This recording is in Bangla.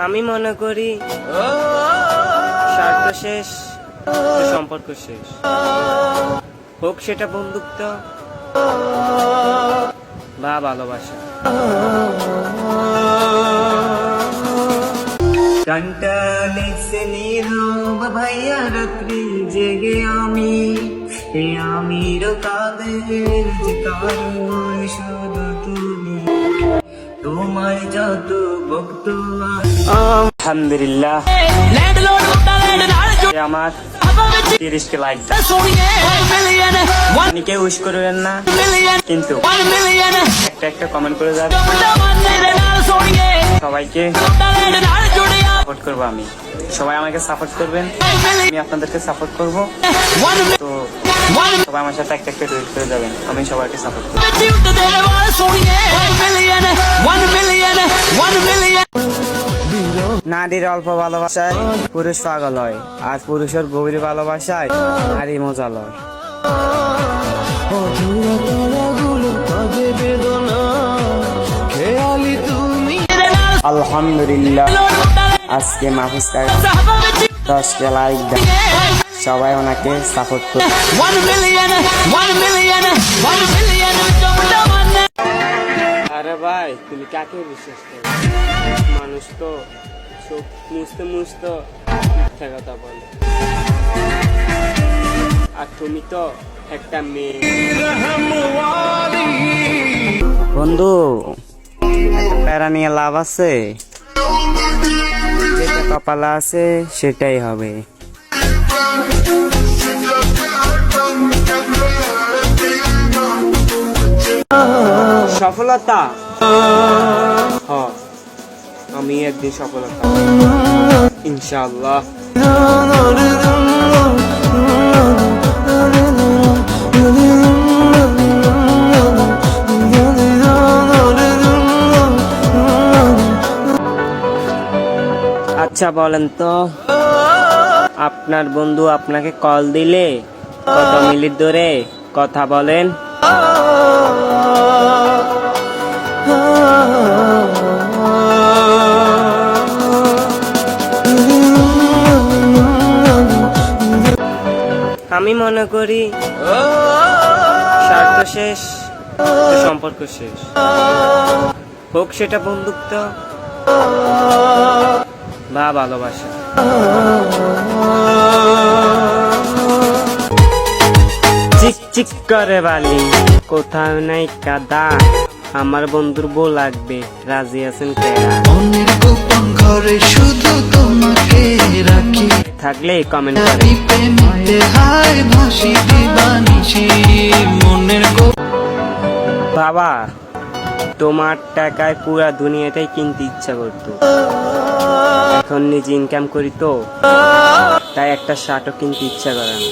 আমি মনে করি স্বার্থ শেষ, সম্পর্ক শেষ, হোক সেটা বন্ধুত্ব বা ভালোবাসা। গানটা লিখছে নীরব ভাইয়া রাত্রি জেগে আমির কাদের যে কারণ শুধু তুমি, তোমায় যত ভক্ত। আলহামদুলিল্লাহ আমার 30কে লাইক কেউ উইশ করবেন না, কিন্তু একটা একটা কমেন্ট করে যাবে। সবাইকে সাপোর্ট করবো আমি, সবাই আমাকে সাপোর্ট করবেন, আমি আপনাদেরকে সাপোর্ট করবো। তো সবাই আমার সাথে একটা একটা টুইট করে যাবেন, আমি সবাইকে সাপোর্ট করবো। নারীর অল্প ভালোবাসায় পুরুষ পাগল হয়, আর পুরুষের গভীর ভালোবাসায় নারী মজা লয়। আলহামদুলিল্লাহ আজকে মাহফুজ 10কে লাইক দেন, সবাই ওনাকে সাপোর্ট করে। আরে ভাই তুমি কাকে বিশ্বাস করো? মানুষ তো চোখ মুছতে মিথ্যা কথা বলে, আর তুমি তো একটা মেয়ে। বন্ধু প্যারা নিয়ে লাভ আছে, যেটা কপালে আছে সেটাই হবে। সফলতা আমি একদিন সফলতা ইনশাআল্লাহ। আচ্ছা বলেন তো, আপনার বন্ধু আপনাকে কল দিলে কত মিনিট ধরে কথা বলেন? আমি মনে করি স্বার্থ শেষ, সম্পর্ক শেষ, হোক সেটা বন্ধুত্ব বা ভালোবাসা। চিক চিক করে বালি, কোথাও নাই কাদা, আমার বন্ধুর বউ লাগবে, রাজি আছেন কেরা? মনের গোপন ঘরে শুধু তোমাকে রাখি, থাকলে কমেন্ট করে। বাবা তোমার টাকায় পুরা দুনিয়াটাই কিনতে ইচ্ছা করতো, এখন নিজে ইনকাম করি তো তাই একটা শার্টও কিনতে ইচ্ছা করে না।